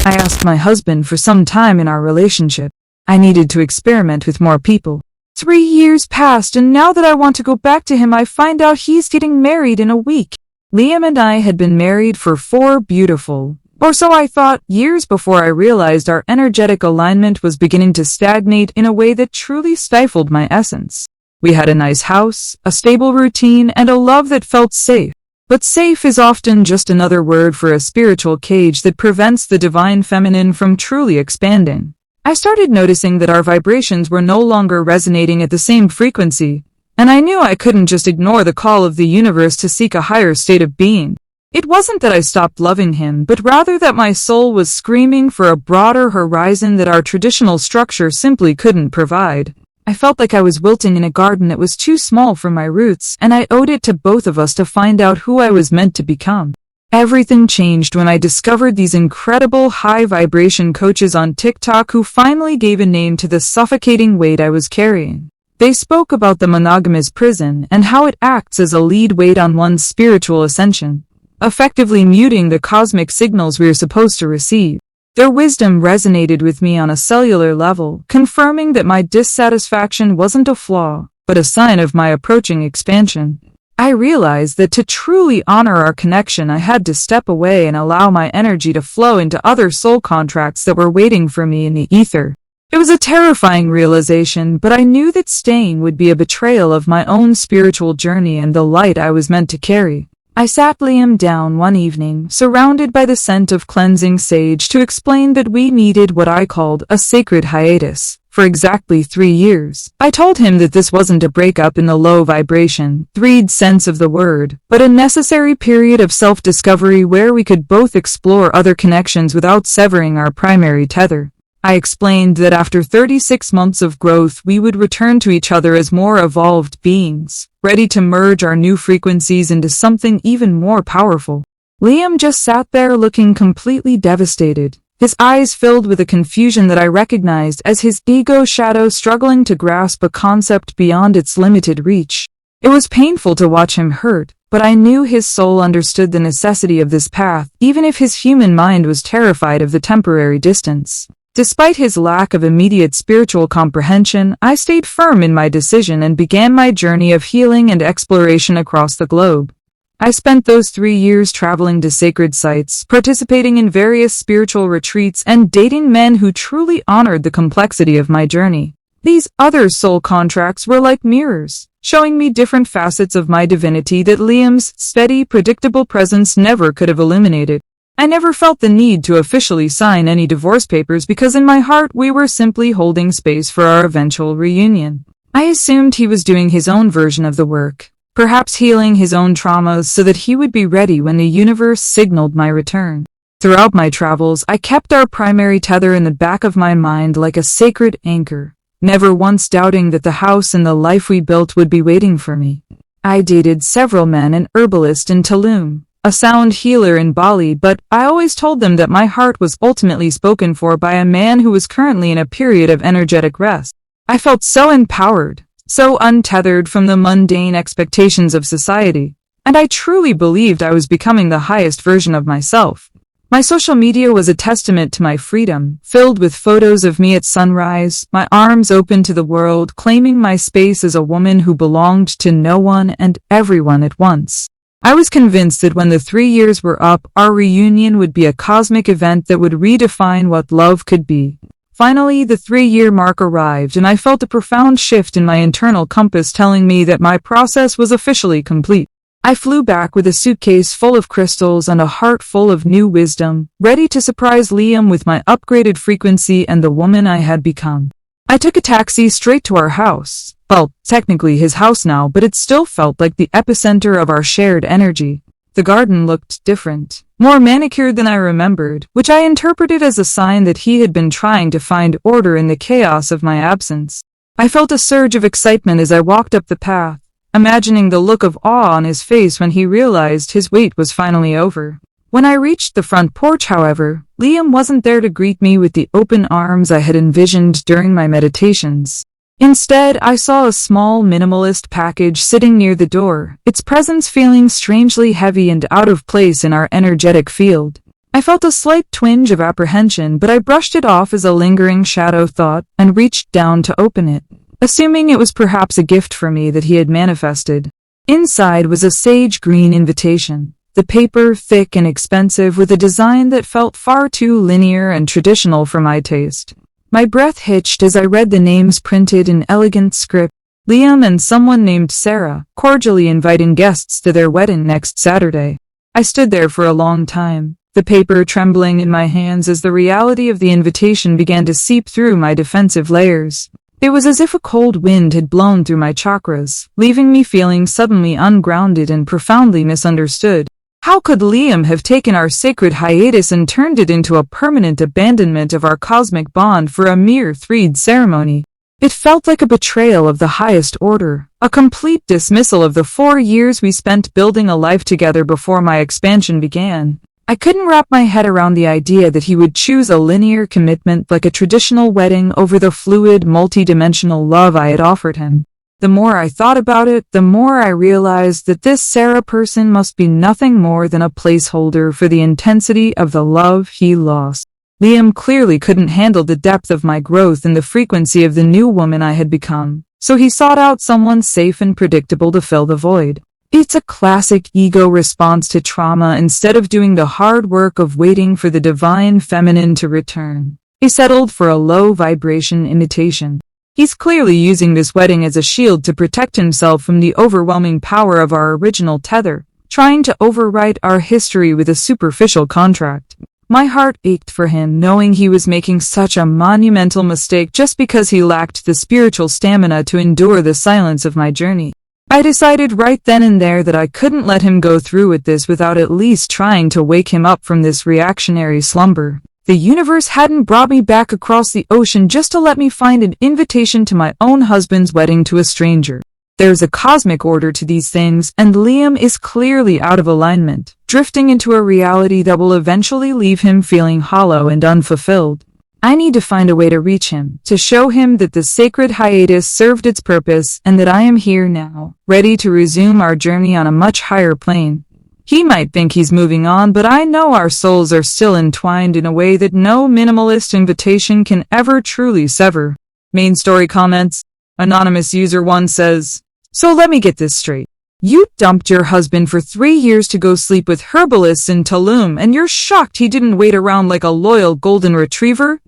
I asked my husband for some time in our relationship. I needed to experiment with more people. 3 years passed, and now that I want to go back to him, I find out he's getting married in a week. Liam and I had been married for 4 beautiful, or so I thought, years before I realized our energetic alignment was beginning to stagnate in a way that truly stifled my essence. We had a nice house, a stable routine, and a love that felt safe. But safe is often just another word for a spiritual cage that prevents the divine feminine from truly expanding. I started noticing that our vibrations were no longer resonating at the same frequency, and I knew I couldn't just ignore the call of the universe to seek a higher state of being. It wasn't that I stopped loving him, but rather that my soul was screaming for a broader horizon that our traditional structure simply couldn't provide. I felt like I was wilting in a garden that was too small for my roots, and I owed it to both of us to find out who I was meant to become. Everything changed when I discovered these incredible high-vibration coaches on TikTok who finally gave a name to the suffocating weight I was carrying. They spoke about the monogamous prison and how it acts as a lead weight on one's spiritual ascension, effectively muting the cosmic signals we are supposed to receive. Their wisdom resonated with me on a cellular level, confirming that my dissatisfaction wasn't a flaw, but a sign of my approaching expansion. I realized that to truly honor our connection, I had to step away and allow my energy to flow into other soul contracts that were waiting for me in the ether. It was a terrifying realization, but I knew that staying would be a betrayal of my own spiritual journey and the light I was meant to carry. I sat Liam down one evening, surrounded by the scent of cleansing sage, to explain that we needed what I called a sacred hiatus for exactly 3 years. I told him that this wasn't a breakup in the low vibration, 3rd sense of the word, but a necessary period of self-discovery where we could both explore other connections without severing our primary tether. I explained that after 36 months of growth, we would return to each other as more evolved beings, ready to merge our new frequencies into something even more powerful. Liam just sat there looking completely devastated, his eyes filled with a confusion that I recognized as his ego shadow struggling to grasp a concept beyond its limited reach. It was painful to watch him hurt, but I knew his soul understood the necessity of this path, even if his human mind was terrified of the temporary distance. Despite his lack of immediate spiritual comprehension, I stayed firm in my decision and began my journey of healing and exploration across the globe. I spent those 3 years traveling to sacred sites, participating in various spiritual retreats, and dating men who truly honored the complexity of my journey. These other soul contracts were like mirrors, showing me different facets of my divinity that Liam's steady, predictable presence never could have illuminated. I never felt the need to officially sign any divorce papers because in my heart we were simply holding space for our eventual reunion. I assumed he was doing his own version of the work, perhaps healing his own traumas so that he would be ready when the universe signaled my return. Throughout my travels, I kept our primary tether in the back of my mind like a sacred anchor, never once doubting that the house and the life we built would be waiting for me. I dated several men, an herbalist in Tulum, a sound healer in Bali, but I always told them that my heart was ultimately spoken for by a man who was currently in a period of energetic rest. I felt so empowered, so untethered from the mundane expectations of society, and I truly believed I was becoming the highest version of myself. My social media was a testament to my freedom, filled with photos of me at sunrise, my arms open to the world, claiming my space as a woman who belonged to no one and everyone at once. I was convinced that when the 3 years were up, our reunion would be a cosmic event that would redefine what love could be. Finally, the 3-year mark arrived, and I felt a profound shift in my internal compass telling me that my process was officially complete. I flew back with a suitcase full of crystals and a heart full of new wisdom, ready to surprise Liam with my upgraded frequency and the woman I had become. I took a taxi straight to our house. Well, technically his house now, but it still felt like the epicenter of our shared energy. The garden looked different, more manicured than I remembered, which I interpreted as a sign that he had been trying to find order in the chaos of my absence. I felt a surge of excitement as I walked up the path, imagining the look of awe on his face when he realized his wait was finally over. When I reached the front porch, however, Liam wasn't there to greet me with the open arms I had envisioned during my meditations. Instead, I saw a small minimalist package sitting near the door, its presence feeling strangely heavy and out of place in our energetic field. I felt a slight twinge of apprehension, but I brushed it off as a lingering shadow thought and reached down to open it, assuming it was perhaps a gift for me that he had manifested. Inside was a sage green invitation, the paper thick and expensive with a design that felt far too linear and traditional for my taste. My breath hitched as I read the names printed in elegant script: Liam and someone named Sarah, cordially inviting guests to their wedding next Saturday. I stood there for a long time, the paper trembling in my hands as the reality of the invitation began to seep through my defensive layers. It was as if a cold wind had blown through my chakras, leaving me feeling suddenly ungrounded and profoundly misunderstood. How could Liam have taken our sacred hiatus and turned it into a permanent abandonment of our cosmic bond for a mere thread ceremony? It felt like a betrayal of the highest order, a complete dismissal of the 4 years we spent building a life together before my expansion began. I couldn't wrap my head around the idea that he would choose a linear commitment like a traditional wedding over the fluid, multi-dimensional love I had offered him. The more I thought about it, the more I realized that this Sarah person must be nothing more than a placeholder for the intensity of the love he lost. Liam clearly couldn't handle the depth of my growth and the frequency of the new woman I had become, so he sought out someone safe and predictable to fill the void. It's a classic ego response to trauma. Instead of doing the hard work of waiting for the divine feminine to return, he settled for a low-vibration imitation. He's clearly using this wedding as a shield to protect himself from the overwhelming power of our original tether, trying to overwrite our history with a superficial contract. My heart ached for him, knowing he was making such a monumental mistake just because he lacked the spiritual stamina to endure the silence of my journey. I decided right then and there that I couldn't let him go through with this without at least trying to wake him up from this reactionary slumber. The universe hadn't brought me back across the ocean just to let me find an invitation to my own husband's wedding to a stranger. There's a cosmic order to these things, and Liam is clearly out of alignment, drifting into a reality that will eventually leave him feeling hollow and unfulfilled. I need to find a way to reach him, to show him that the sacred hiatus served its purpose and that I am here now, ready to resume our journey on a much higher plane. He might think he's moving on, but I know our souls are still entwined in a way that no minimalist invitation can ever truly sever. Main story comments. Anonymous user 1 says, "So let me get this straight. You dumped your husband for 3 years to go sleep with herbalists in Tulum, and you're shocked he didn't wait around like a loyal golden retriever?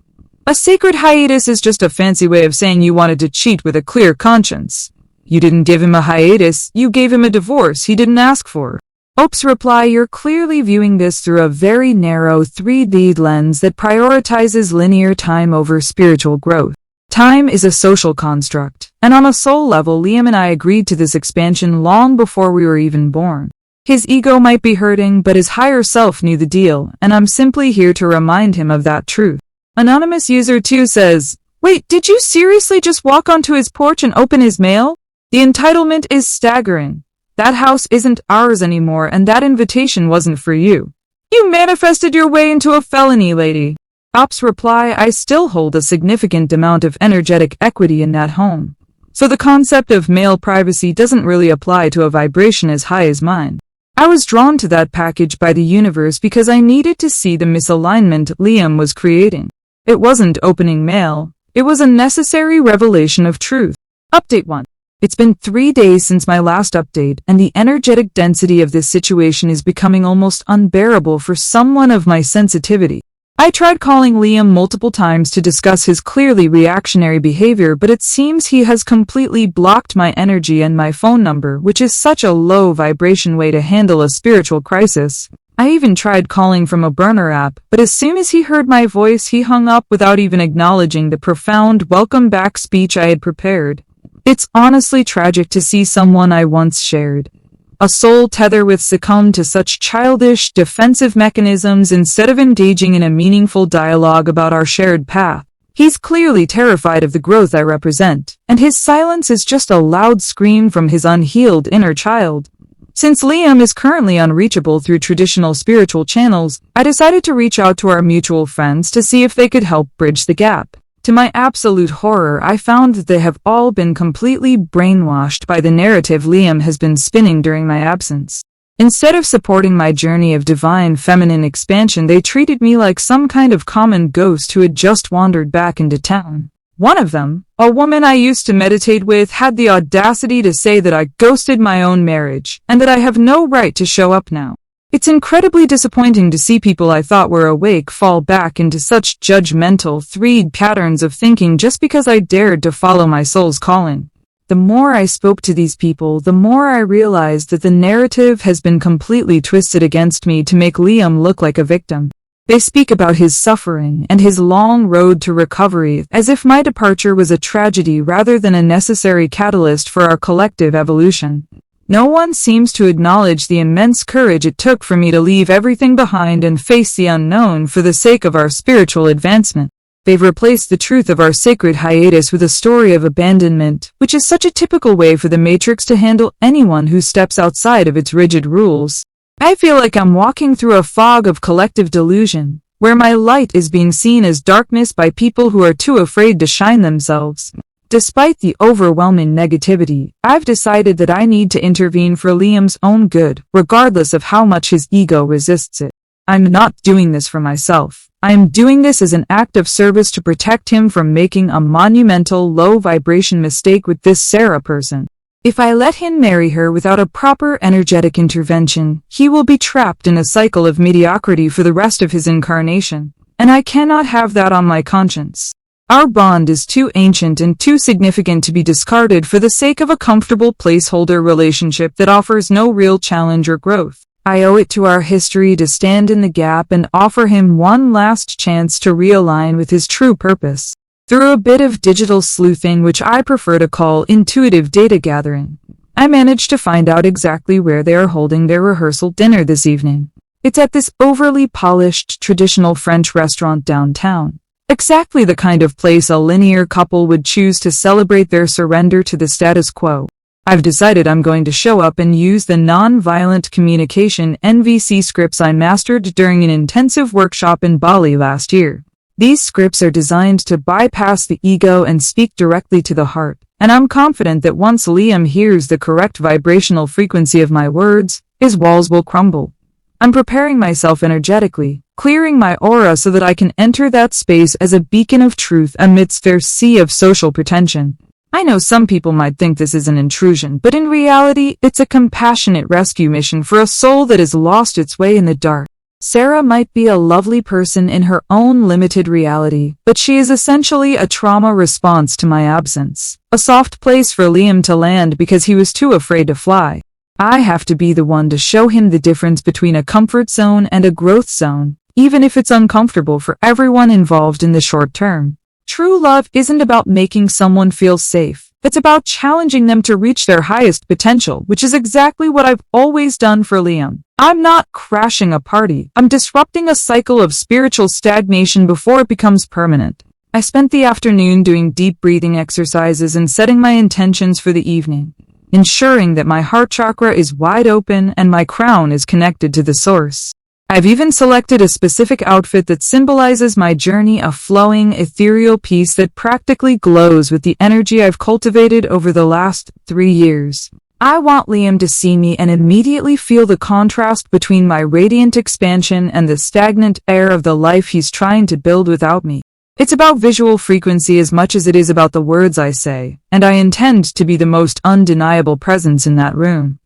A sacred hiatus is just a fancy way of saying you wanted to cheat with a clear conscience. You didn't give him a hiatus, you gave him a divorce he didn't ask for." Oops reply, you're clearly viewing this through a very narrow 3D lens that prioritizes linear time over spiritual growth. Time is a social construct, and on a soul level, Liam and I agreed to this expansion long before we were even born. His ego might be hurting, but his higher self knew the deal, and I'm simply here to remind him of that truth. Anonymous user 2 says, "Wait, did you seriously just walk onto his porch and open his mail? The entitlement is staggering. That house isn't ours anymore, and that invitation wasn't for you. You manifested your way into a felony, lady." Ops reply, I still hold a significant amount of energetic equity in that home. So the concept of male privacy doesn't really apply to a vibration as high as mine. I was drawn to that package by the universe because I needed to see the misalignment Liam was creating. It wasn't opening mail. It was a necessary revelation of truth. Update 1. It's been 3 days since my last update, and the energetic density of this situation is becoming almost unbearable for someone of my sensitivity. I tried calling Liam multiple times to discuss his clearly reactionary behavior, but it seems he has completely blocked my energy and my phone number, which is such a low vibration way to handle a spiritual crisis. I even tried calling from a burner app, but as soon as he heard my voice, he hung up without even acknowledging the profound welcome back speech I had prepared. It's honestly tragic to see someone I once shared a soul tether with succumb to such childish, defensive mechanisms instead of engaging in a meaningful dialogue about our shared path. He's clearly terrified of the growth I represent, and his silence is just a loud scream from his unhealed inner child. Since Liam is currently unreachable through traditional spiritual channels, I decided to reach out to our mutual friends to see if they could help bridge the gap. To my absolute horror, I found that they have all been completely brainwashed by the narrative Liam has been spinning during my absence. Instead of supporting my journey of divine feminine expansion, they treated me like some kind of common ghost who had just wandered back into town. One of them, a woman I used to meditate with, had the audacity to say that I ghosted my own marriage, and that I have no right to show up now. It's incredibly disappointing to see people I thought were awake fall back into such judgmental, thread patterns of thinking just because I dared to follow my soul's calling. The more I spoke to these people, the more I realized that the narrative has been completely twisted against me to make Liam look like a victim. They speak about his suffering and his long road to recovery as if my departure was a tragedy rather than a necessary catalyst for our collective evolution. No one seems to acknowledge the immense courage it took for me to leave everything behind and face the unknown for the sake of our spiritual advancement. They've replaced the truth of our sacred hiatus with a story of abandonment, which is such a typical way for the Matrix to handle anyone who steps outside of its rigid rules. I feel like I'm walking through a fog of collective delusion, where my light is being seen as darkness by people who are too afraid to shine themselves. Despite the overwhelming negativity, I've decided that I need to intervene for Liam's own good, regardless of how much his ego resists it. I'm not doing this for myself. I am doing this as an act of service to protect him from making a monumental low-vibration mistake with this Sarah person. If I let him marry her without a proper energetic intervention, he will be trapped in a cycle of mediocrity for the rest of his incarnation, and I cannot have that on my conscience. Our bond is too ancient and too significant to be discarded for the sake of a comfortable placeholder relationship that offers no real challenge or growth. I owe it to our history to stand in the gap and offer him one last chance to realign with his true purpose. Through a bit of digital sleuthing, which I prefer to call intuitive data gathering, I managed to find out exactly where they are holding their rehearsal dinner this evening. It's at this overly polished, traditional French restaurant downtown. Exactly the kind of place a linear couple would choose to celebrate their surrender to the status quo. I've decided I'm going to show up and use the non-violent communication NVC scripts I mastered during an intensive workshop in Bali last year. These scripts are designed to bypass the ego and speak directly to the heart, and I'm confident that once Liam hears the correct vibrational frequency of my words, his walls will crumble. I'm preparing myself energetically, clearing my aura so that I can enter that space as a beacon of truth amidst their sea of social pretension. I know some people might think this is an intrusion, but in reality, it's a compassionate rescue mission for a soul that has lost its way in the dark. Sarah might be a lovely person in her own limited reality, but she is essentially a trauma response to my absence. A soft place for Liam to land because he was too afraid to fly. I have to be the one to show him the difference between a comfort zone and a growth zone, even if it's uncomfortable for everyone involved in the short term. True love isn't about making someone feel safe. It's about challenging them to reach their highest potential, which is exactly what I've always done for Liam. I'm not crashing a party. I'm disrupting a cycle of spiritual stagnation before it becomes permanent. I spent the afternoon doing deep breathing exercises and setting my intentions for the evening, ensuring that my heart chakra is wide open and my crown is connected to the source. I've even selected a specific outfit that symbolizes my journey, a flowing, ethereal piece that practically glows with the energy I've cultivated over the last 3 years. I want Liam to see me and immediately feel the contrast between my radiant expansion and the stagnant air of the life he's trying to build without me. It's about visual frequency as much as it is about the words I say, and I intend to be the most undeniable presence in that room.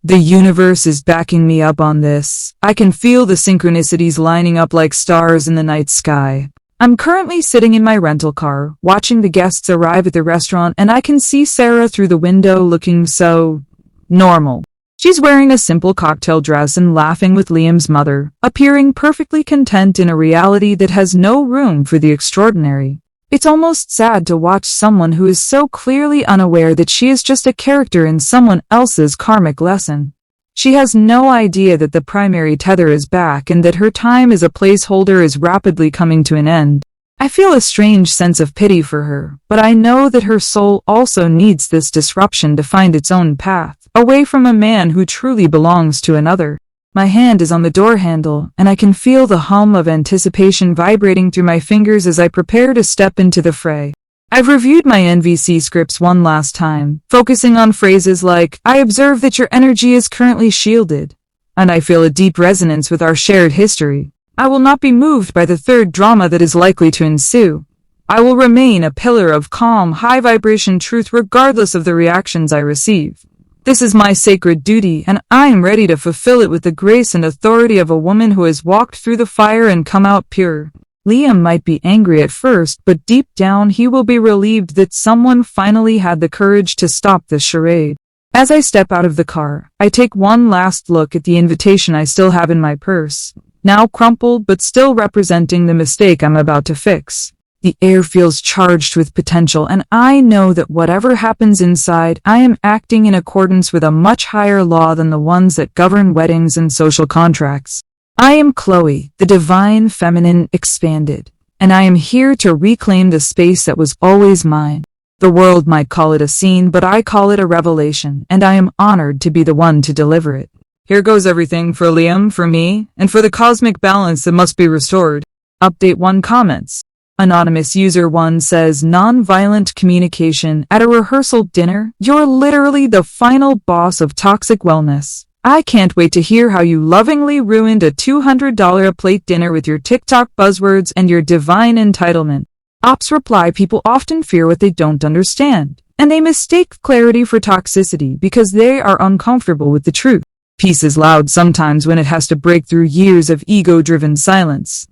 The universe is backing me up on this. I can feel the synchronicities lining up like stars in the night sky. I'm currently sitting in my rental car, watching the guests arrive at the restaurant, and I can see Sarah through the window looking so normal. She's wearing a simple cocktail dress and laughing with Liam's mother, appearing perfectly content in a reality that has no room for the extraordinary. It's almost sad to watch someone who is so clearly unaware that she is just a character in someone else's karmic lesson. She has no idea that the primary tether is back and that her time as a placeholder is rapidly coming to an end. I feel a strange sense of pity for her, but I know that her soul also needs this disruption to find its own path, away from a man who truly belongs to another. My hand is on the door handle, and I can feel the hum of anticipation vibrating through my fingers as I prepare to step into the fray. I've reviewed my NVC scripts one last time, focusing on phrases like, "I observe that your energy is currently shielded. and I feel a deep resonance with our shared history. I will not be moved by the third drama that is likely to ensue. I will remain a pillar of calm, high-vibration truth regardless of the reactions I receive. This is my sacred duty, and I am ready to fulfill it with the grace and authority of a woman who has walked through the fire and come out pure. Liam might be angry at first, but deep down he will be relieved that someone finally had the courage to stop this charade. As I step out of the car, I take one last look at the invitation I still have in my purse, now crumpled but still representing the mistake I'm about to fix. The air feels charged with potential, and I know that whatever happens inside, I am acting in accordance with a much higher law than the ones that govern weddings and social contracts. I am Chloe, the divine feminine expanded, and I am here to reclaim the space that was always mine. The world might call it a scene, but I call it a revelation, and I am honored to be the one to deliver it. Here goes everything for Liam, for me, and for the cosmic balance that must be restored. Update 1 comments. Anonymous user 1 says, non-violent communication at a rehearsal dinner. You're literally the final boss of toxic wellness. I can't wait to hear how you lovingly ruined a $200 a plate dinner with your TikTok buzzwords and your divine entitlement. Ops reply, people often fear what they don't understand, and they mistake clarity for toxicity because they are uncomfortable with the truth. Peace is loud sometimes when it has to break through years of ego-driven silence.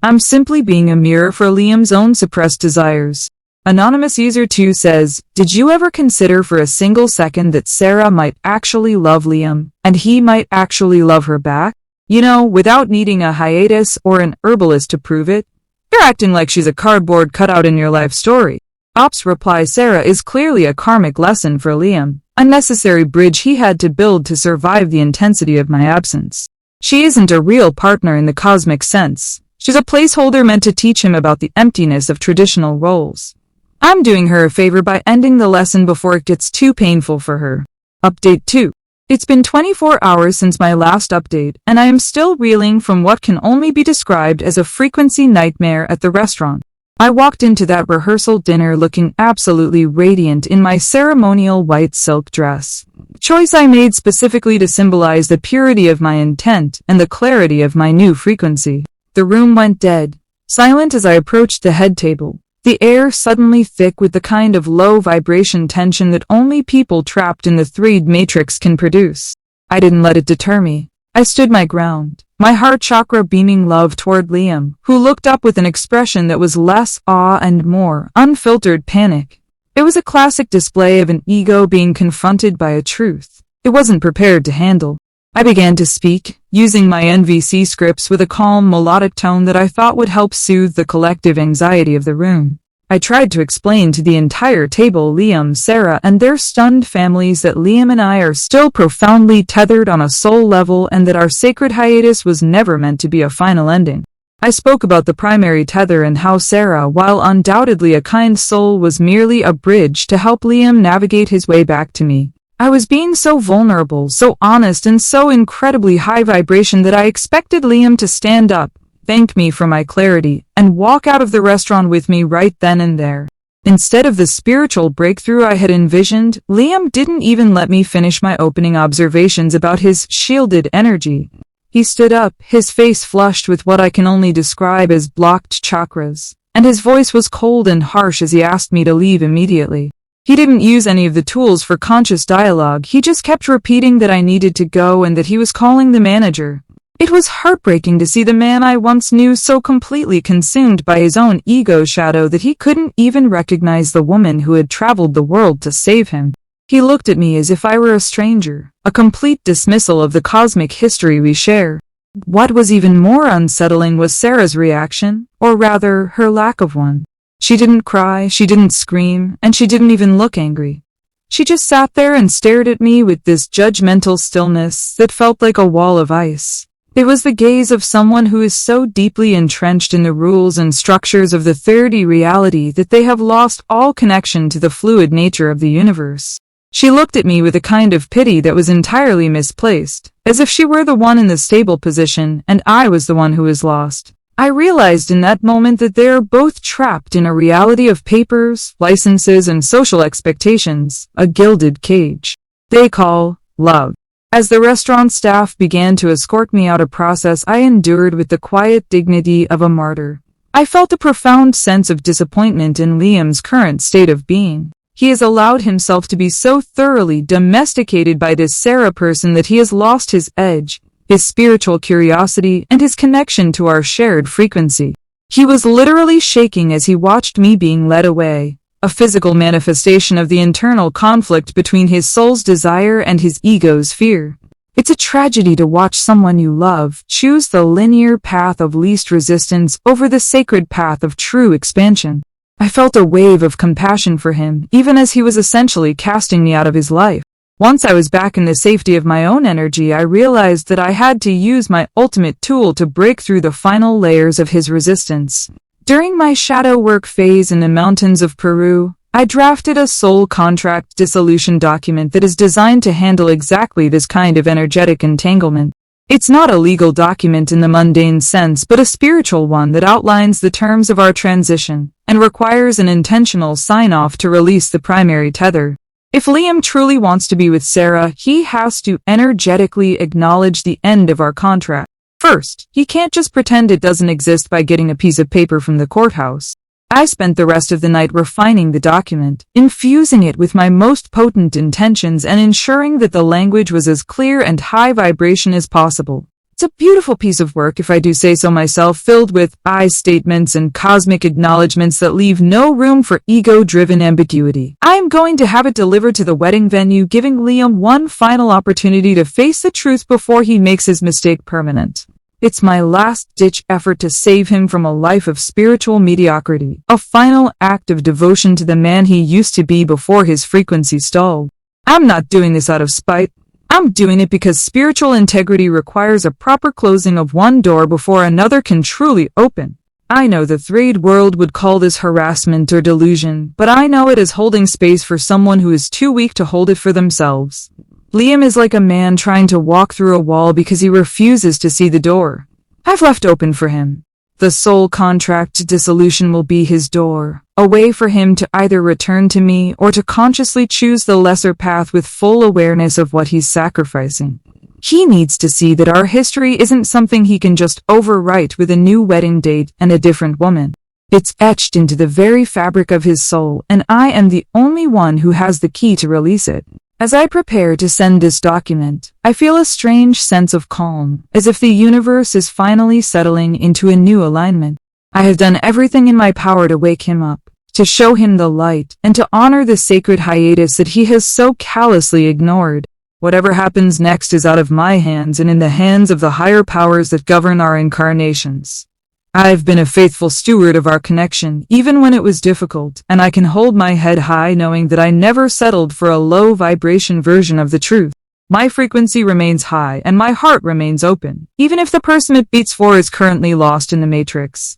I'm simply being a mirror for Liam's own suppressed desires. Anonymous user 2 says, did you ever consider for a single second that Sarah might actually love Liam, and he might actually love her back? You know, without needing a hiatus or an herbalist to prove it? You're acting like she's a cardboard cutout in your life story. Ops reply, Sarah is clearly a karmic lesson for Liam, a necessary bridge he had to build to survive the intensity of my absence. She isn't a real partner in the cosmic sense. She's a placeholder meant to teach him about the emptiness of traditional roles. I'm doing her a favor by ending the lesson before it gets too painful for her. Update 2. It's been 24 hours since my last update, and I am still reeling from what can only be described as a frequency nightmare at the restaurant. I walked into that rehearsal dinner looking absolutely radiant in my ceremonial white silk dress. Choice I made specifically to symbolize the purity of my intent and the clarity of my new frequency. The room went dead, silent as I approached the head table, the air suddenly thick with the kind of low vibration tension that only people trapped in the 3D matrix can produce. I didn't let it deter me. I stood my ground, my heart chakra beaming love toward Liam, who looked up with an expression that was less awe and more unfiltered panic. It was a classic display of an ego being confronted by a truth it wasn't prepared to handle. I began to speak, using my NVC scripts with a calm, melodic tone that I thought would help soothe the collective anxiety of the room. I tried to explain to the entire table, Liam, Sarah, and their stunned families that Liam and I are still profoundly tethered on a soul level and that our sacred hiatus was never meant to be a final ending. I spoke about the primary tether and how Sarah, while undoubtedly a kind soul, was merely a bridge to help Liam navigate his way back to me. I was being so vulnerable, so honest, and so incredibly high vibration that I expected Liam to stand up, thank me for my clarity, and walk out of the restaurant with me right then and there. Instead of the spiritual breakthrough I had envisioned, Liam didn't even let me finish my opening observations about his shielded energy. He stood up, his face flushed with what I can only describe as blocked chakras, and his voice was cold and harsh as he asked me to leave immediately. He didn't use any of the tools for conscious dialogue, he just kept repeating that I needed to go and that he was calling the manager. It was heartbreaking to see the man I once knew so completely consumed by his own ego shadow that he couldn't even recognize the woman who had traveled the world to save him. He looked at me as if I were a stranger, a complete dismissal of the cosmic history we share. What was even more unsettling was Sarah's reaction, or rather, her lack of one. She didn't cry, she didn't scream, and she didn't even look angry. She just sat there and stared at me with this judgmental stillness that felt like a wall of ice. It was the gaze of someone who is so deeply entrenched in the rules and structures of the 3D reality that they have lost all connection to the fluid nature of the universe. She looked at me with a kind of pity that was entirely misplaced, as if she were the one in the stable position and I was the one who was lost. I realized in that moment that they are both trapped in a reality of papers, licenses, and social expectations, a gilded cage they call love. As the restaurant staff began to escort me out, a process I endured with the quiet dignity of a martyr. I felt a profound sense of disappointment in Liam's current state of being. He has allowed himself to be so thoroughly domesticated by this Sarah person that he has lost his edge, his spiritual curiosity, and his connection to our shared frequency. He was literally shaking as he watched me being led away, a physical manifestation of the internal conflict between his soul's desire and his ego's fear. It's a tragedy to watch someone you love choose the linear path of least resistance over the sacred path of true expansion. I felt a wave of compassion for him, even as he was essentially casting me out of his life. Once I was back in the safety of my own energy, I realized that I had to use my ultimate tool to break through the final layers of his resistance. During my shadow work phase in the mountains of Peru, I drafted a soul contract dissolution document that is designed to handle exactly this kind of energetic entanglement. It's not a legal document in the mundane sense, but a spiritual one that outlines the terms of our transition and requires an intentional sign-off to release the primary tether. If Liam truly wants to be with Sarah, he has to energetically acknowledge the end of our contract. First, he can't just pretend it doesn't exist by getting a piece of paper from the courthouse. I spent the rest of the night refining the document, infusing it with my most potent intentions and ensuring that the language was as clear and high vibration as possible. It's a beautiful piece of work, if I do say so myself, filled with I statements and cosmic acknowledgments that leave no room for ego-driven ambiguity. I am going to have it delivered to the wedding venue, giving Liam one final opportunity to face the truth before he makes his mistake permanent. It's my last-ditch effort to save him from a life of spiritual mediocrity, a final act of devotion to the man he used to be before his frequency stalled. I'm not doing this out of spite. I'm doing it because spiritual integrity requires a proper closing of one door before another can truly open. I know the third world would call this harassment or delusion, but I know it as holding space for someone who is too weak to hold it for themselves. Liam is like a man trying to walk through a wall because he refuses to see the door I've left open for him. The soul contract dissolution will be his door, a way for him to either return to me or to consciously choose the lesser path with full awareness of what he's sacrificing. He needs to see that our history isn't something he can just overwrite with a new wedding date and a different woman. It's etched into the very fabric of his soul, and I am the only one who has the key to release it. As I prepare to send this document, I feel a strange sense of calm, as if the universe is finally settling into a new alignment. I have done everything in my power to wake him up, to show him the light, and to honor the sacred hiatus that he has so callously ignored. Whatever happens next is out of my hands and in the hands of the higher powers that govern our incarnations. I've been a faithful steward of our connection, even when it was difficult, and I can hold my head high knowing that I never settled for a low vibration version of the truth. My frequency remains high, and my heart remains open, even if the person it beats for is currently lost in the matrix.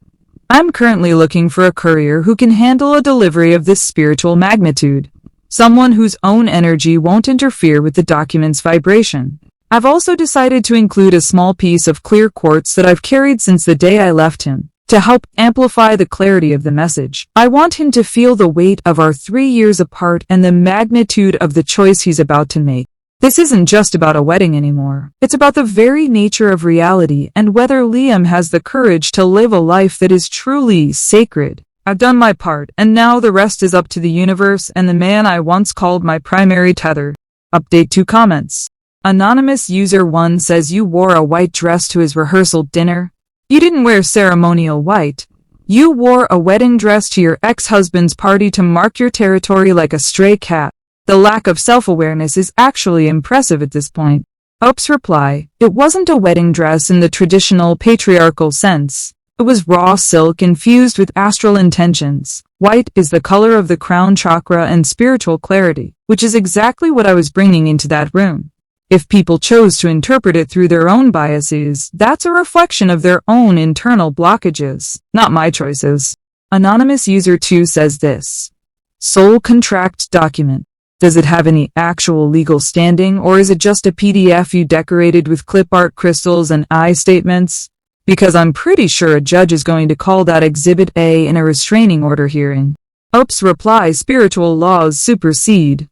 I'm currently looking for a courier who can handle a delivery of this spiritual magnitude. Someone whose own energy won't interfere with the document's vibration. I've also decided to include a small piece of clear quartz that I've carried since the day I left him, to help amplify the clarity of the message. I want him to feel the weight of our 3 years apart and the magnitude of the choice he's about to make. This isn't just about a wedding anymore. It's about the very nature of reality and whether Liam has the courage to live a life that is truly sacred. I've done my part, and now the rest is up to the universe and the man I once called my primary tether. Update 2 comments. Anonymous user 1 says you wore a white dress to his rehearsal dinner. You didn't wear ceremonial white. You wore a wedding dress to your ex-husband's party to mark your territory like a stray cat. The lack of self-awareness is actually impressive at this point. Ope's reply, it wasn't a wedding dress in the traditional patriarchal sense. It was raw silk infused with astral intentions. White is the color of the crown chakra and spiritual clarity, which is exactly what I was bringing into that room. If people chose to interpret it through their own biases, that's a reflection of their own internal blockages, not my choices. Anonymous user 2 says this. Soul contract document. Does it have any actual legal standing, or is it just a PDF you decorated with clip art crystals and I statements? Because I'm pretty sure a judge is going to call that Exhibit A in a restraining order hearing. Ope's reply, spiritual laws supersede.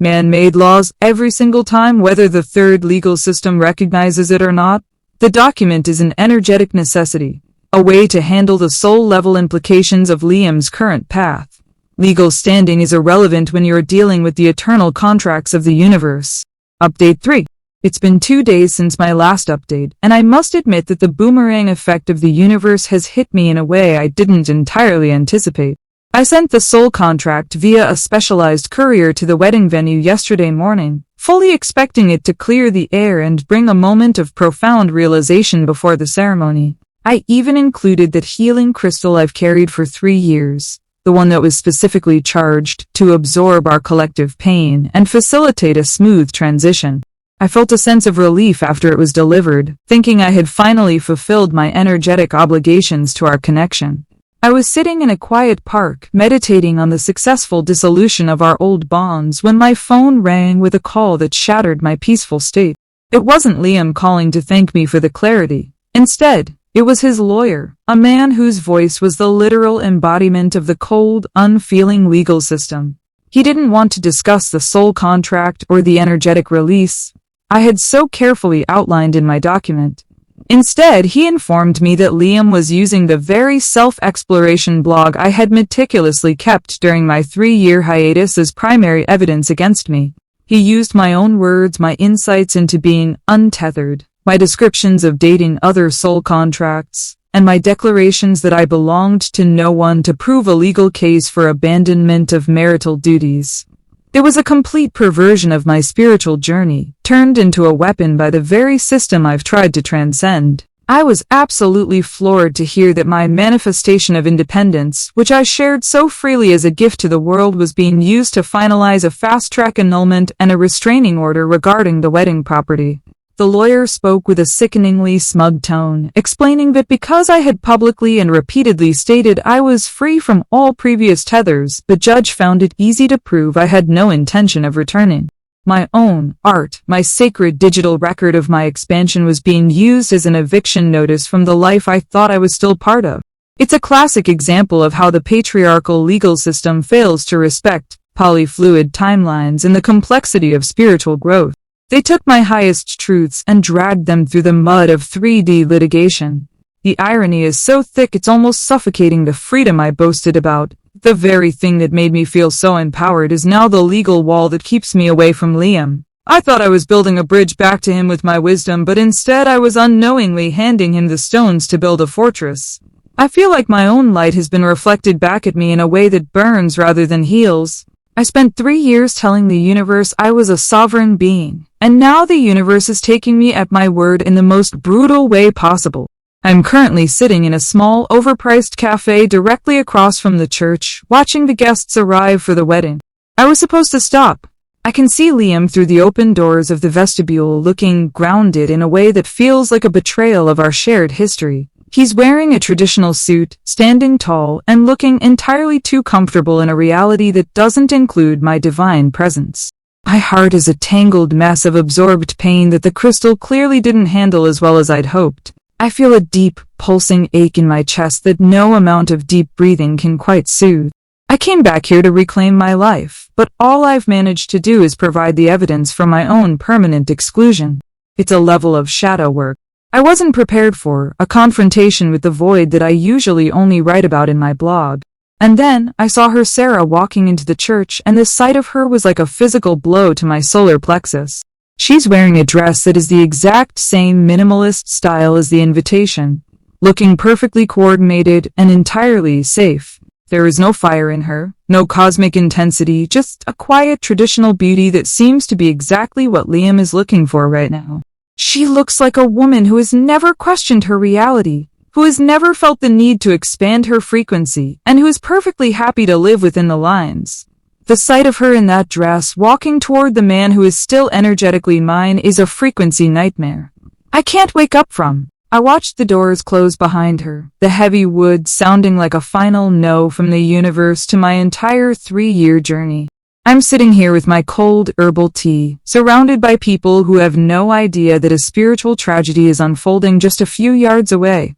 Man-made laws every single time, whether the third legal system recognizes it or not. The document is an energetic necessity, a way to handle the soul-level implications of Liam's current path. Legal standing is irrelevant when you're dealing with the eternal contracts of the universe. Update 3. It's been 2 days since my last update, and I must admit that the boomerang effect of the universe has hit me in a way I didn't entirely anticipate. I sent the soul contract via a specialized courier to the wedding venue yesterday morning, fully expecting it to clear the air and bring a moment of profound realization before the ceremony. I even included that healing crystal I've carried for 3 years, the one that was specifically charged to absorb our collective pain and facilitate a smooth transition. I felt a sense of relief after it was delivered, thinking I had finally fulfilled my energetic obligations to our connection. I was sitting in a quiet park, meditating on the successful dissolution of our old bonds when my phone rang with a call that shattered my peaceful state. It wasn't Liam calling to thank me for the clarity. Instead, it was his lawyer, a man whose voice was the literal embodiment of the cold, unfeeling legal system. He didn't want to discuss the soul contract or the energetic release I had so carefully outlined in my document. Instead, he informed me that Liam was using the very self-exploration blog I had meticulously kept during my 3-year hiatus as primary evidence against me. He used my own words, my insights into being untethered, my descriptions of dating other soul contracts, and my declarations that I belonged to no one to prove a legal case for abandonment of marital duties. It was a complete perversion of my spiritual journey, turned into a weapon by the very system I've tried to transcend. I was absolutely floored to hear that my manifestation of independence, which I shared so freely as a gift to the world, was being used to finalize a fast-track annulment and a restraining order regarding the wedding property. The lawyer spoke with a sickeningly smug tone, explaining that because I had publicly and repeatedly stated I was free from all previous tethers, the judge found it easy to prove I had no intention of returning. My own art, my sacred digital record of my expansion, was being used as an eviction notice from the life I thought I was still part of. It's a classic example of how the patriarchal legal system fails to respect polyfluid timelines and the complexity of spiritual growth. They took my highest truths and dragged them through the mud of 3D litigation. The irony is so thick it's almost suffocating. The freedom I boasted about, the very thing that made me feel so empowered, is now the legal wall that keeps me away from Liam. I thought I was building a bridge back to him with my wisdom, but instead I was unknowingly handing him the stones to build a fortress. I feel like my own light has been reflected back at me in a way that burns rather than heals. I spent 3 years telling the universe I was a sovereign being, and now the universe is taking me at my word in the most brutal way possible. I'm currently sitting in a small, overpriced cafe directly across from the church, watching the guests arrive for the wedding. I was supposed to stop. I can see Liam through the open doors of the vestibule, looking grounded in a way that feels like a betrayal of our shared history. He's wearing a traditional suit, standing tall, and looking entirely too comfortable in a reality that doesn't include my divine presence. My heart is a tangled mess of absorbed pain that the crystal clearly didn't handle as well as I'd hoped. I feel a deep, pulsing ache in my chest that no amount of deep breathing can quite soothe. I came back here to reclaim my life, but all I've managed to do is provide the evidence for my own permanent exclusion. It's a level of shadow work I wasn't prepared for, a confrontation with the void that I usually only write about in my blog. And then, I saw her, Sarah, walking into the church, and the sight of her was like a physical blow to my solar plexus. She's wearing a dress that is the exact same minimalist style as the invitation, looking perfectly coordinated and entirely safe. There is no fire in her, no cosmic intensity, just a quiet traditional beauty that seems to be exactly what Liam is looking for right now. She looks like a woman who has never questioned her reality, who has never felt the need to expand her frequency, and who is perfectly happy to live within the lines. The sight of her in that dress, walking toward the man who is still energetically mine, is a frequency nightmare I can't wake up from. I watched the doors close behind her, the heavy wood sounding like a final no from the universe to my entire 3-year journey. I'm sitting here with my cold herbal tea, surrounded by people who have no idea that a spiritual tragedy is unfolding just a few yards away.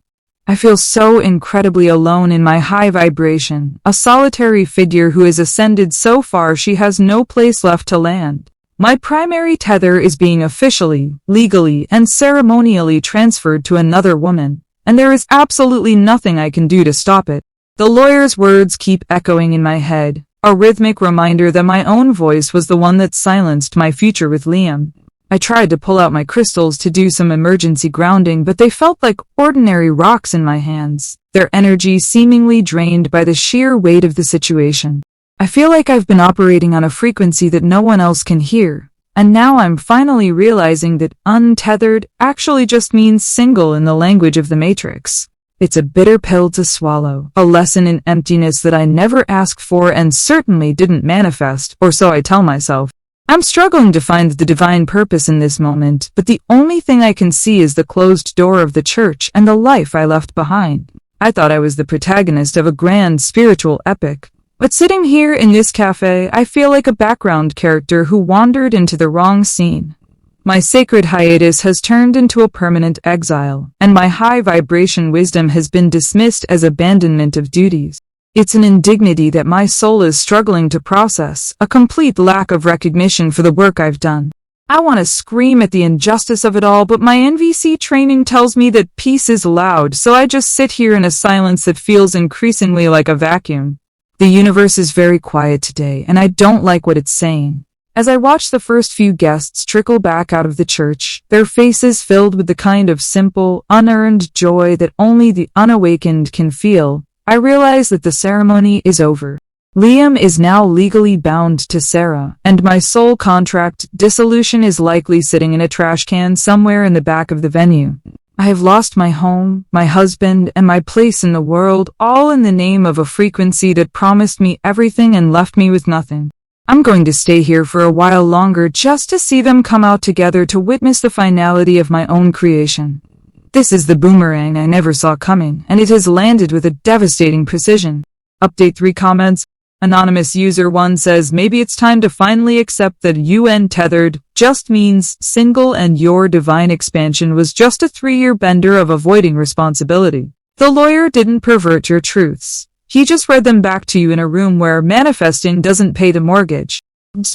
I feel so incredibly alone in my high vibration, a solitary figure who has ascended so far she has no place left to land. My primary tether is being officially, legally, and ceremonially transferred to another woman, and there is absolutely nothing I can do to stop it. The lawyer's words keep echoing in my head, a rhythmic reminder that my own voice was the one that silenced my future with Liam. I tried to pull out my crystals to do some emergency grounding, but they felt like ordinary rocks in my hands, their energy seemingly drained by the sheer weight of the situation. I feel like I've been operating on a frequency that no one else can hear, and now I'm finally realizing that untethered actually just means single in the language of the Matrix. It's a bitter pill to swallow, a lesson in emptiness that I never asked for and certainly didn't manifest, or so I tell myself. I'm struggling to find the divine purpose in this moment, but the only thing I can see is the closed door of the church and the life I left behind. I thought I was the protagonist of a grand spiritual epic. But sitting here in this cafe, I feel like a background character who wandered into the wrong scene. My sacred hiatus has turned into a permanent exile, and my high vibration wisdom has been dismissed as abandonment of duties. It's an indignity that my soul is struggling to process, a complete lack of recognition for the work I've done. I want to scream at the injustice of it all, but my NVC training tells me that peace is loud, so I just sit here in a silence that feels increasingly like a vacuum. The universe is very quiet today, and I don't like what it's saying. As I watch the first few guests trickle back out of the church, their faces filled with the kind of simple, unearned joy that only the unawakened can feel, I realize that the ceremony is over. Liam is now legally bound to Sarah, and my soul contract dissolution is likely sitting in a trash can somewhere in the back of the venue. I have lost my home, my husband, and my place in the world, all in the name of a frequency that promised me everything and left me with nothing. I'm going to stay here for a while longer just to see them come out together to witness the finality of my own creation. This is the boomerang I never saw coming, and it has landed with a devastating precision. Update 3 comments. Anonymous user 1 says, maybe it's time to finally accept that UN tethered just means single and your divine expansion was just a 3-year bender of avoiding responsibility. The lawyer didn't pervert your truths. He just read them back to you in a room where manifesting doesn't pay the mortgage.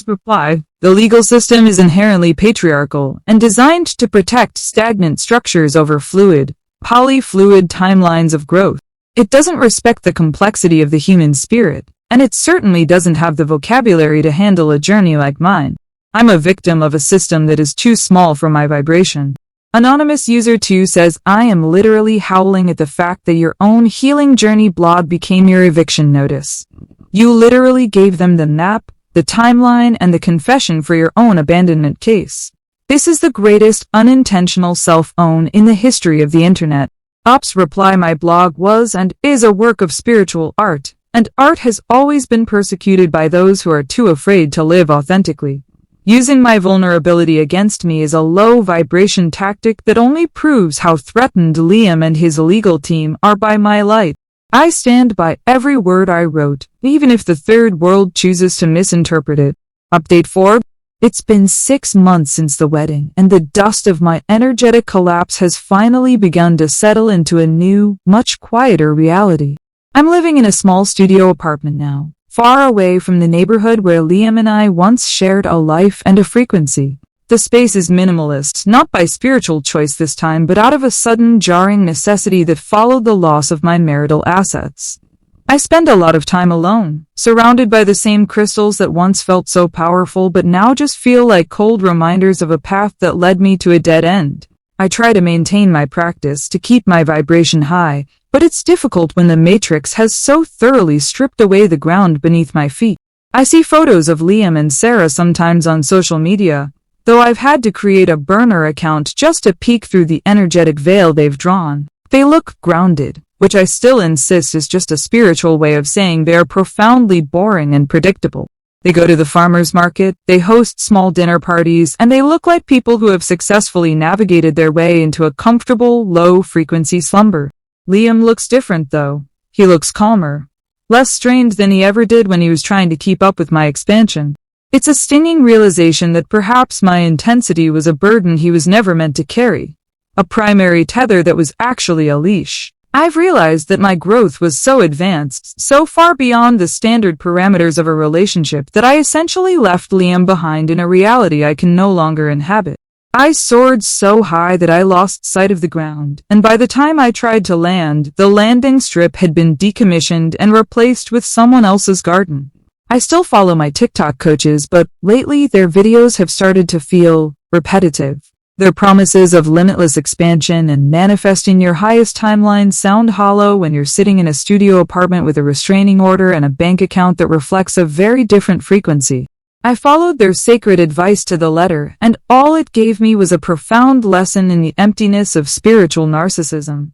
Reply. The legal system is inherently patriarchal and designed to protect stagnant structures over fluid, polyfluid timelines of growth. It doesn't respect the complexity of the human spirit, and it certainly doesn't have the vocabulary to handle a journey like mine. I'm a victim of a system that is too small for my vibration. Anonymous user 2 says, I am literally howling at the fact that your own healing journey blog became your eviction notice. You literally gave them the map, the timeline, and the confession for your own abandonment case. This is the greatest unintentional self-own in the history of the internet. Ops reply, my blog was and is a work of spiritual art, and art has always been persecuted by those who are too afraid to live authentically. Using my vulnerability against me is a low vibration tactic that only proves how threatened Liam and his legal team are by my light. I stand by every word I wrote, even if the third world chooses to misinterpret it. Update 4. It's been 6 months since the wedding, and the dust of my energetic collapse has finally begun to settle into a new, much quieter reality. I'm living in a small studio apartment now, far away from the neighborhood where Liam and I once shared a life and a frequency. The space is minimalist, not by spiritual choice this time, but out of a sudden jarring necessity that followed the loss of my marital assets. I spend a lot of time alone, surrounded by the same crystals that once felt so powerful but now just feel like cold reminders of a path that led me to a dead end. I try to maintain my practice to keep my vibration high, but it's difficult when the Matrix has so thoroughly stripped away the ground beneath my feet. I see photos of Liam and Sarah sometimes on social media, though I've had to create a burner account just to peek through the energetic veil they've drawn. They look grounded, which I still insist is just a spiritual way of saying they are profoundly boring and predictable. They go to the farmer's market, they host small dinner parties, and they look like people who have successfully navigated their way into a comfortable, low-frequency slumber. Liam looks different, though. He looks calmer, less strained than he ever did when he was trying to keep up with my expansion. It's a stinging realization that perhaps my intensity was a burden he was never meant to carry. A primary tether that was actually a leash. I've realized that my growth was so advanced, so far beyond the standard parameters of a relationship, that I essentially left Liam behind in a reality I can no longer inhabit. I soared so high that I lost sight of the ground, and by the time I tried to land, the landing strip had been decommissioned and replaced with someone else's garden. I still follow my TikTok coaches, but lately their videos have started to feel repetitive. Their promises of limitless expansion and manifesting your highest timeline sound hollow when you're sitting in a studio apartment with a restraining order and a bank account that reflects a very different frequency. I followed their sacred advice to the letter, and all it gave me was a profound lesson in the emptiness of spiritual narcissism.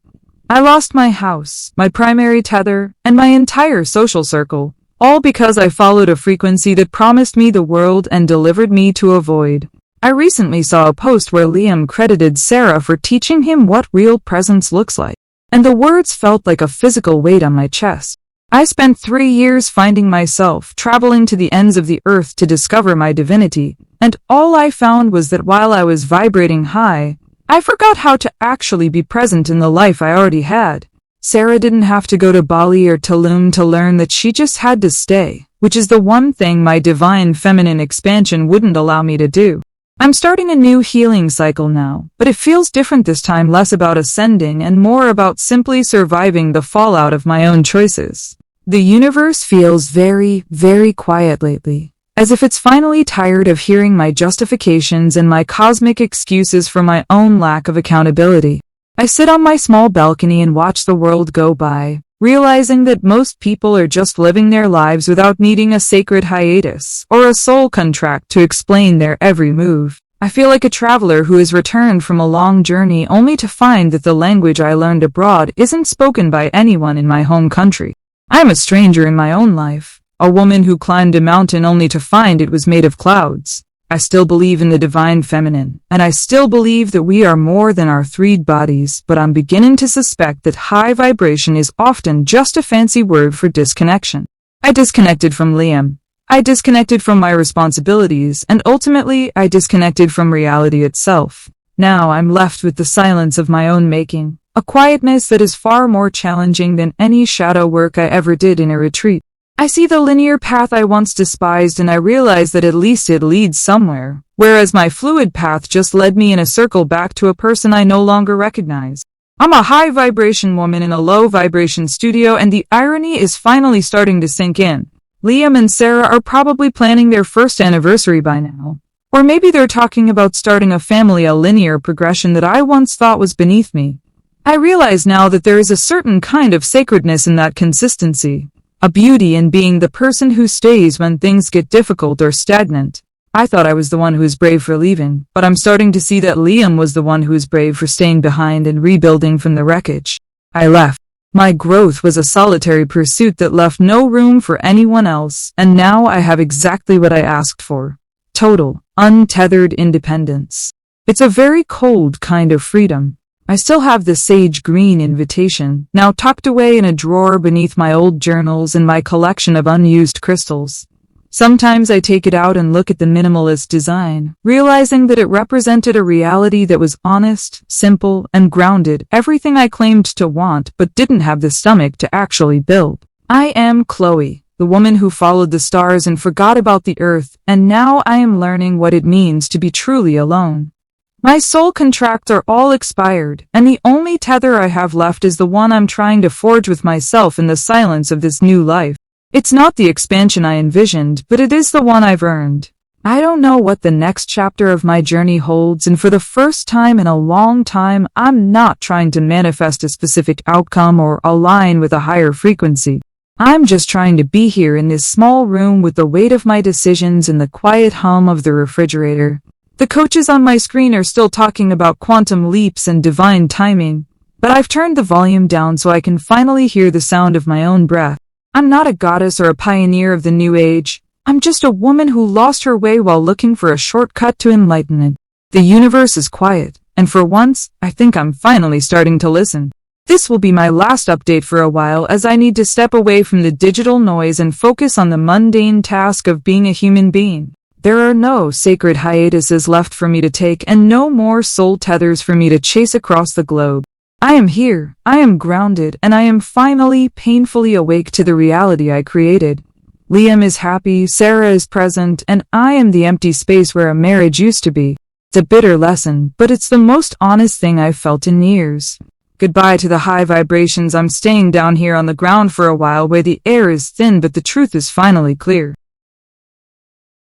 I lost my house, my primary tether, and my entire social circle, all because I followed a frequency that promised me the world and delivered me to a void. I recently saw a post where Liam credited Sarah for teaching him what real presence looks like, and the words felt like a physical weight on my chest. I spent 3 years finding myself, traveling to the ends of the earth to discover my divinity, and all I found was that while I was vibrating high, I forgot how to actually be present in the life I already had. Sarah didn't have to go to Bali or Tulum to learn that she just had to stay, which is the one thing my divine feminine expansion wouldn't allow me to do. I'm starting a new healing cycle now, but it feels different this time, less about ascending and more about simply surviving the fallout of my own choices. The universe feels very, very quiet lately, as if it's finally tired of hearing my justifications and my cosmic excuses for my own lack of accountability. I sit on my small balcony and watch the world go by, realizing that most people are just living their lives without needing a sacred hiatus or a soul contract to explain their every move. I feel like a traveler who has returned from a long journey only to find that the language I learned abroad isn't spoken by anyone in my home country. I am a stranger in my own life, a woman who climbed a mountain only to find it was made of clouds. I still believe in the divine feminine, and I still believe that we are more than our 3 bodies, but I'm beginning to suspect that high vibration is often just a fancy word for disconnection. I disconnected from Liam. I disconnected from my responsibilities, and ultimately I disconnected from reality itself. Now I'm left with the silence of my own making, a quietness that is far more challenging than any shadow work I ever did in a retreat. I see the linear path I once despised and I realize that at least it leads somewhere, whereas my fluid path just led me in a circle back to a person I no longer recognize. I'm a high vibration woman in a low vibration studio, and the irony is finally starting to sink in. Liam and Sarah are probably planning their first anniversary by now. Or maybe they're talking about starting a family, a linear progression that I once thought was beneath me. I realize now that there is a certain kind of sacredness in that consistency. A beauty in being the person who stays when things get difficult or stagnant. I thought I was the one who was brave for leaving, but I'm starting to see that Liam was the one who was brave for staying behind and rebuilding from the wreckage. I left. My growth was a solitary pursuit that left no room for anyone else, and now I have exactly what I asked for. Total, untethered independence. It's a very cold kind of freedom. I still have the sage green invitation, now tucked away in a drawer beneath my old journals and my collection of unused crystals. Sometimes I take it out and look at the minimalist design, realizing that it represented a reality that was honest, simple, and grounded, everything I claimed to want but didn't have the stomach to actually build. I am Chloe, the woman who followed the stars and forgot about the earth, and now I am learning what it means to be truly alone. My soul contracts are all expired, and the only tether I have left is the one I'm trying to forge with myself in the silence of this new life. It's not the expansion I envisioned, but it is the one I've earned. I don't know what the next chapter of my journey holds, and for the first time in a long time, I'm not trying to manifest a specific outcome or align with a higher frequency. I'm just trying to be here in this small room with the weight of my decisions and the quiet hum of the refrigerator. The coaches on my screen are still talking about quantum leaps and divine timing, but I've turned the volume down so I can finally hear the sound of my own breath. I'm not a goddess or a pioneer of the new age. I'm just a woman who lost her way while looking for a shortcut to enlightenment. The universe is quiet, and for once, I think I'm finally starting to listen. This will be my last update for a while, as I need to step away from the digital noise and focus on the mundane task of being a human being. There are no sacred hiatuses left for me to take and no more soul tethers for me to chase across the globe. I am here, I am grounded, and I am finally painfully awake to the reality I created. Liam is happy, Sarah is present, and I am the empty space where a marriage used to be. It's a bitter lesson, but it's the most honest thing I've felt in years. Goodbye to the high vibrations. I'm staying down here on the ground for a while where the air is thin but the truth is finally clear.